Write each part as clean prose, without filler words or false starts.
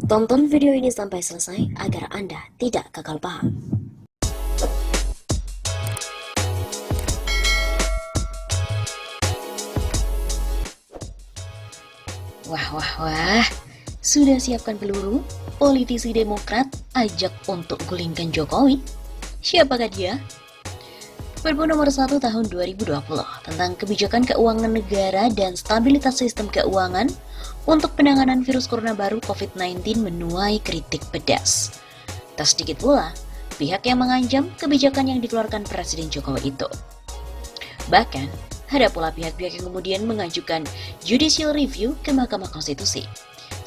Tonton video ini sampai selesai agar Anda tidak gagal paham. Wah, sudah siapkan peluru? Politisi Demokrat ajak untuk gulingkan Jokowi? Siapakah dia? Perpu nomor 1 tahun 2020 tentang kebijakan keuangan negara dan stabilitas sistem keuangan untuk penanganan virus corona baru COVID-19 menuai kritik pedas. Tak sedikit pula pihak yang mengancam kebijakan yang dikeluarkan Presiden Jokowi itu. Bahkan, ada pula pihak-pihak yang kemudian mengajukan judicial review ke Mahkamah Konstitusi,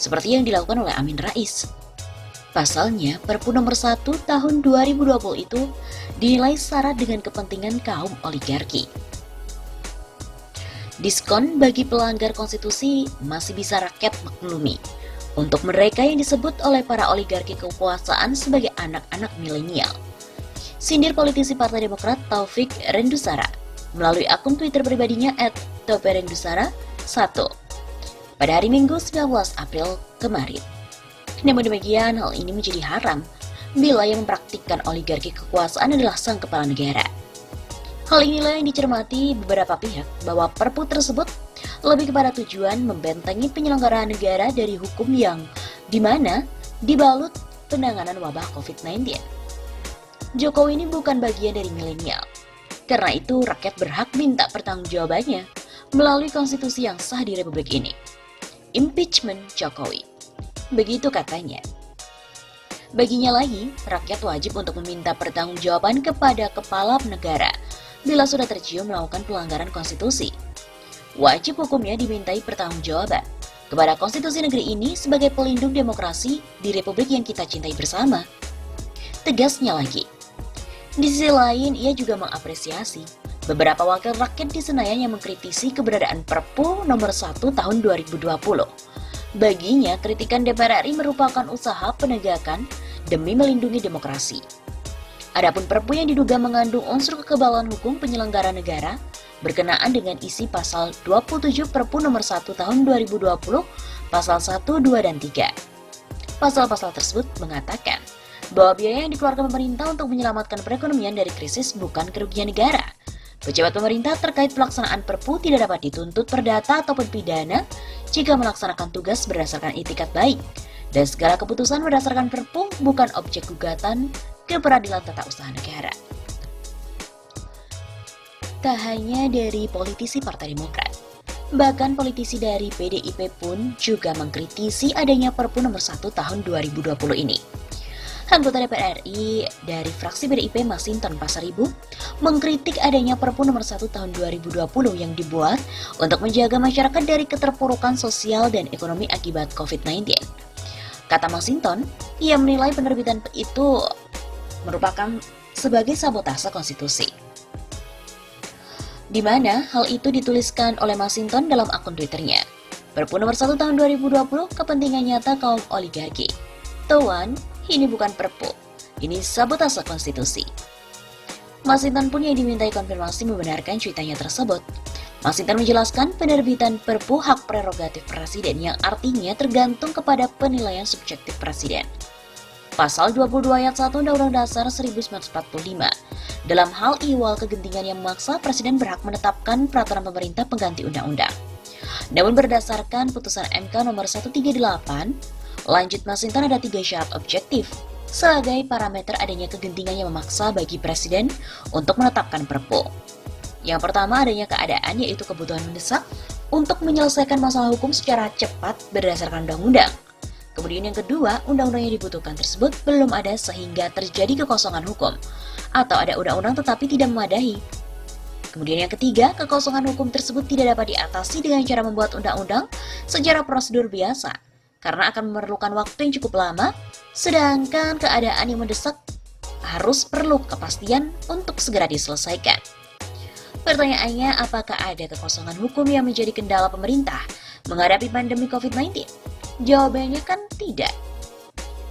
seperti yang dilakukan oleh Amin Rais. Pasalnya, Perpu nomor 1 tahun 2020 itu dinilai syarat dengan kepentingan kaum oligarki. Diskon bagi pelanggar konstitusi masih bisa rakyat maklumi untuk mereka yang disebut oleh para oligarki kekuasaan sebagai anak-anak milenial. Sindir politisi Partai Demokrat Taufik Rendusara melalui akun Twitter pribadinya @toperendusara1 pada hari Minggu 19 April kemarin. Namun demikian, hal ini menjadi haram bila yang mempraktikkan oligarki kekuasaan adalah sang kepala negara. Hal inilah yang dicermati beberapa pihak bahwa Perpu tersebut lebih kepada tujuan membentengi penyelenggaraan negara dari hukum yang dimana dibalut penanganan wabah COVID-19. Jokowi ini bukan bagian dari milenial. Karena itu, rakyat berhak minta pertanggungjawabannya melalui konstitusi yang sah di Republik ini. Impeachment Jokowi. Begitu katanya. Baginya lagi, rakyat wajib untuk meminta pertanggungjawaban kepada kepala negara bila sudah tercium melakukan pelanggaran konstitusi. Wajib hukumnya dimintai pertanggungjawaban kepada konstitusi negeri ini sebagai pelindung demokrasi di Republik yang kita cintai bersama. Tegasnya lagi. Di sisi lain, ia juga mengapresiasi beberapa wakil rakyat di Senayan yang mengkritisi keberadaan Perpu nomor 1 tahun 2020. Baginya, kritikan DPR RI merupakan usaha penegakan demi melindungi demokrasi. Adapun Perpu yang diduga mengandung unsur kekebalan hukum penyelenggara negara berkenaan dengan isi pasal 27 Perpu nomor 1 tahun 2020, pasal 1, 2, dan 3. Pasal-pasal tersebut mengatakan bahwa biaya yang dikeluarkan pemerintah untuk menyelamatkan perekonomian dari krisis bukan kerugian negara. Pejabat pemerintah terkait pelaksanaan Perpu tidak dapat dituntut perdata ataupun pidana jika melaksanakan tugas berdasarkan itikat baik, dan segala keputusan berdasarkan Perpu bukan objek gugatan ke peradilan tata usaha negara. Tak hanya dari politisi Partai Demokrat, bahkan politisi dari PDIP pun juga mengkritisi adanya Perpu nomor 1 tahun 2020 ini. Anggota DPR RI dari fraksi PDIP Masinton Pasaribu mengkritik adanya Perpu nomor 1 tahun 2020 yang dibuat untuk menjaga masyarakat dari keterpurukan sosial dan ekonomi akibat COVID-19. Kata Masinton, ia menilai penerbitan itu merupakan sebagai sabotase konstitusi. Di mana hal itu dituliskan oleh Masinton dalam akun Twitternya. Perpu nomor 1 tahun 2020 kepentingan nyata kaum oligarki. Tuan, ini bukan Perpu, ini sabotase konstitusi. Masinton pun yang dimintai konfirmasi membenarkan cuitannya tersebut. Masinton menjelaskan penerbitan Perpu hak prerogatif Presiden yang artinya tergantung kepada penilaian subjektif Presiden. Pasal 22 ayat 1 Undang-Undang Dasar 1945, dalam hal ihwal kegentingan yang memaksa, Presiden berhak menetapkan peraturan pemerintah pengganti undang-undang. Namun berdasarkan putusan MK nomor 138, lanjut Masinton ada 3 syarat objektif sebagai parameter adanya kegentingan yang memaksa bagi Presiden untuk menetapkan Perpu. Yang pertama, adanya keadaan yaitu kebutuhan mendesak untuk menyelesaikan masalah hukum secara cepat berdasarkan undang-undang. Kemudian yang kedua, undang-undang yang dibutuhkan tersebut belum ada sehingga terjadi kekosongan hukum, atau ada undang-undang tetapi tidak memadai. Kemudian yang ketiga, kekosongan hukum tersebut tidak dapat diatasi dengan cara membuat undang-undang secara prosedur biasa, karena akan memerlukan waktu yang cukup lama, sedangkan keadaan yang mendesak harus perlu kepastian untuk segera diselesaikan. Pertanyaannya, apakah ada kekosongan hukum yang menjadi kendala pemerintah menghadapi pandemi COVID-19? Jawabannya kan tidak.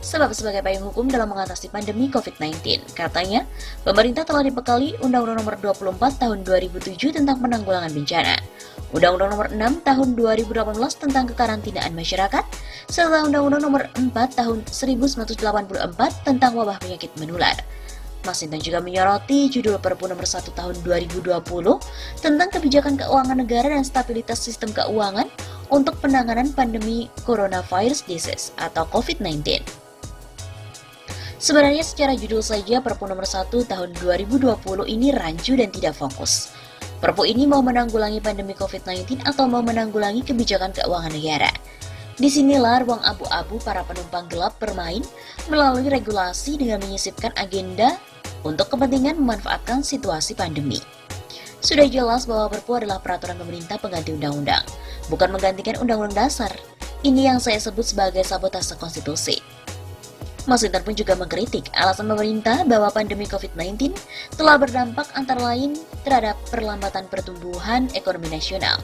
sebab sebagai payung hukum dalam mengatasi pandemi COVID-19. Katanya, pemerintah telah dibekali Undang-Undang Nomor 24 Tahun 2007 tentang penanggulangan bencana, Undang-Undang Nomor 6 Tahun 2018 tentang kekarantinaan masyarakat, serta Undang-Undang Nomor 4 Tahun 1984 tentang wabah penyakit menular. Masinton juga menyoroti judul Perpu Nomor 1 Tahun 2020 tentang kebijakan keuangan negara dan stabilitas sistem keuangan untuk penanganan pandemi coronavirus disease atau COVID-19. Sebenarnya secara judul saja Perpu Nomor 1 Tahun 2020 ini rancu dan tidak fokus. Perpu ini mau menanggulangi pandemi COVID-19 atau mau menanggulangi kebijakan keuangan negara. Disinilah ruang abu-abu para penumpang gelap bermain melalui regulasi dengan menyisipkan agenda untuk kepentingan memanfaatkan situasi pandemi. Sudah jelas bahwa Perpu adalah peraturan pemerintah pengganti undang-undang, bukan menggantikan undang-undang dasar. Ini yang saya sebut sebagai sabotase konstitusi. Masinton pun juga mengkritik alasan pemerintah bahwa pandemi COVID-19 telah berdampak antara lain terhadap perlambatan pertumbuhan ekonomi nasional,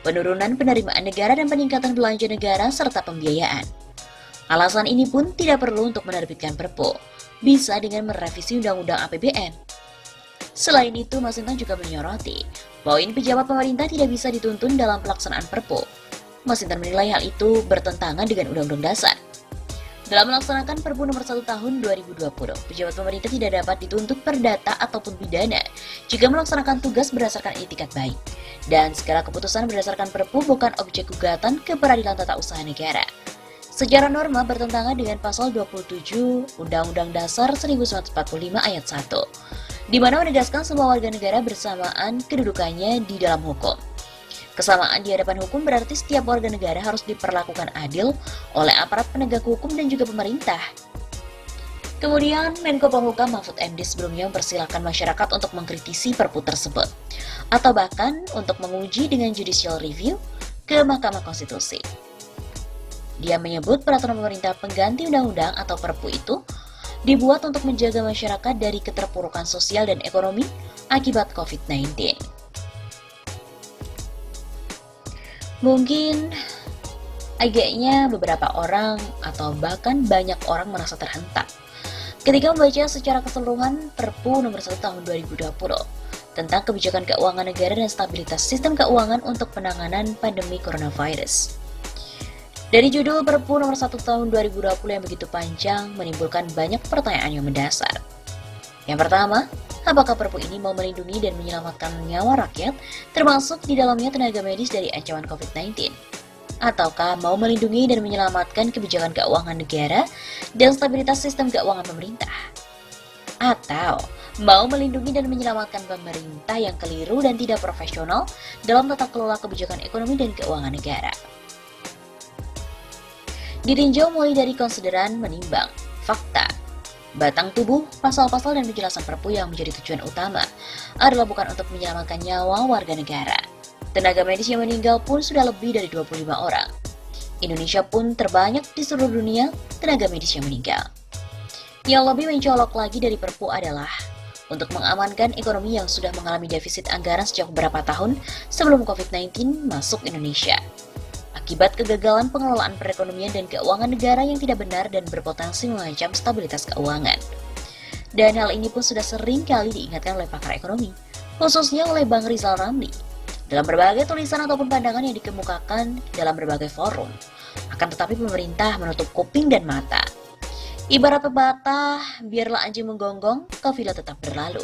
penurunan penerimaan negara dan peningkatan belanja negara serta pembiayaan. Alasan ini pun tidak perlu untuk menerbitkan Perpu, bisa dengan merevisi Undang-Undang APBN. Selain itu, Masinton juga menyoroti poin pejabat pemerintah tidak bisa dituntun dalam pelaksanaan Perpu. Masinton menilai hal itu bertentangan dengan Undang-Undang Dasar. Dalam melaksanakan Perpu Nomor 1 Tahun 2020, pejabat pemerintah tidak dapat dituntut perdata ataupun pidana jika melaksanakan tugas berdasarkan etikat baik. Dan segala keputusan berdasarkan Perpu bukan objek gugatan ke Peradilan Tata Usaha Negara. Secara norma bertentangan dengan Pasal 27 Undang-Undang Dasar 1945 Ayat 1, di mana menegaskan semua warga negara bersamaan kedudukannya di dalam hukum. Kesamaan di hadapan hukum berarti setiap warga negara harus diperlakukan adil oleh aparat penegak hukum dan juga pemerintah. Kemudian, Menko Polhukam Mahfud MD sebelumnya mempersilahkan masyarakat untuk mengkritisi Perpu tersebut, atau bahkan untuk menguji dengan judicial review ke Mahkamah Konstitusi. Dia menyebut peraturan pemerintah pengganti undang-undang atau Perpu itu dibuat untuk menjaga masyarakat dari keterpurukan sosial dan ekonomi akibat COVID-19. Mungkin agaknya beberapa orang atau bahkan banyak orang merasa terhentak ketika membaca secara keseluruhan Perpu Nomor 1 Tahun 2020 tentang kebijakan keuangan negara dan stabilitas sistem keuangan untuk penanganan pandemi coronavirus. Dari judul Perpu Nomor 1 Tahun 2020 yang begitu panjang menimbulkan banyak pertanyaan yang mendasar. Yang pertama, apakah Perpu ini mau melindungi dan menyelamatkan nyawa rakyat, termasuk di dalamnya tenaga medis dari ancaman COVID-19? Ataukah mau melindungi dan menyelamatkan kebijakan keuangan negara dan stabilitas sistem keuangan pemerintah? Atau mau melindungi dan menyelamatkan pemerintah yang keliru dan tidak profesional dalam tata kelola kebijakan ekonomi dan keuangan negara? Ditinjau mulai dari konsideran menimbang fakta, batang tubuh, pasal-pasal dan penjelasan Perpu yang menjadi tujuan utama adalah bukan untuk menyelamatkan nyawa warga negara. Tenaga medis yang meninggal pun sudah lebih dari 25 orang. Indonesia pun terbanyak di seluruh dunia tenaga medis yang meninggal. Yang lebih mencolok lagi dari Perpu adalah untuk mengamankan ekonomi yang sudah mengalami defisit anggaran sejak beberapa tahun sebelum COVID-19 masuk Indonesia. Akibat kegagalan pengelolaan perekonomian dan keuangan negara yang tidak benar dan berpotensi mengancam stabilitas keuangan. Dan hal ini pun sudah sering kali diingatkan oleh pakar ekonomi, khususnya oleh Bang Rizal Ramli, dalam berbagai tulisan ataupun pandangan yang dikemukakan dalam berbagai forum. Akan tetapi pemerintah menutup kuping dan mata. Ibarat pepatah, biarlah anjing menggonggong, kafilah tetap berlalu.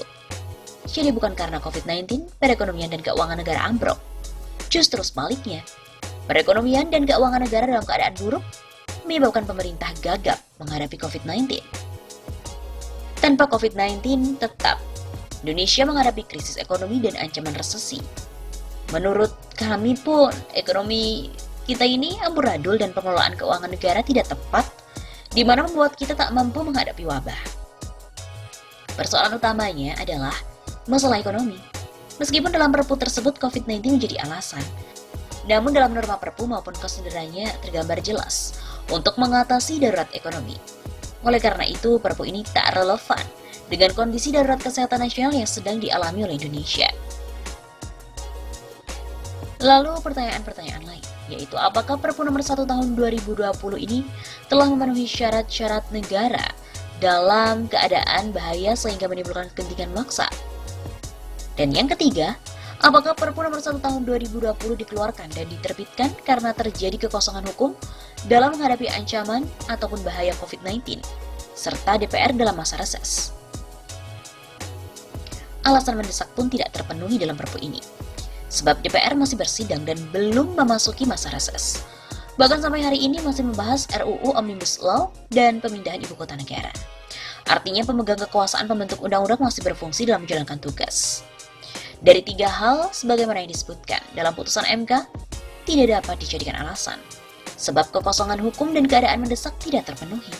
Jadi bukan karena COVID-19, perekonomian dan keuangan negara ambruk. Justru sebaliknya, perekonomian dan keuangan negara dalam keadaan buruk menyebabkan pemerintah gagap menghadapi COVID-19. Tanpa COVID-19, tetap Indonesia menghadapi krisis ekonomi dan ancaman resesi. Menurut kami pun, ekonomi kita ini amburadul dan pengelolaan keuangan negara tidak tepat, di mana membuat kita tak mampu menghadapi wabah. Persoalan utamanya adalah masalah ekonomi. Meskipun dalam Perpu tersebut COVID-19 menjadi alasan, namun dalam norma Perpu maupun konsiderannya tergambar jelas untuk mengatasi darurat ekonomi. Oleh karena itu, Perpu ini tak relevan dengan kondisi darurat kesehatan nasional yang sedang dialami oleh Indonesia. Lalu pertanyaan-pertanyaan lain. yaitu apakah Perpu nomor 1 tahun 2020 ini telah memenuhi syarat-syarat negara dalam keadaan bahaya sehingga menimbulkan kegentingan maksa. Dan yang ketiga, apakah Perpu nomor 1 tahun 2020 dikeluarkan dan diterbitkan karena terjadi kekosongan hukum dalam menghadapi ancaman ataupun bahaya COVID-19, serta DPR dalam masa reses. Alasan mendesak pun tidak terpenuhi dalam Perpu ini, sebab DPR masih bersidang dan belum memasuki masa reses. Bahkan sampai hari ini masih membahas RUU Omnibus Law dan pemindahan ibu kota negara. Artinya pemegang kekuasaan pembentuk undang-undang masih berfungsi dalam menjalankan tugas. Dari 3 hal sebagaimana yang disebutkan dalam putusan MK, tidak dapat dijadikan alasan, sebab kekosongan hukum dan keadaan mendesak tidak terpenuhi.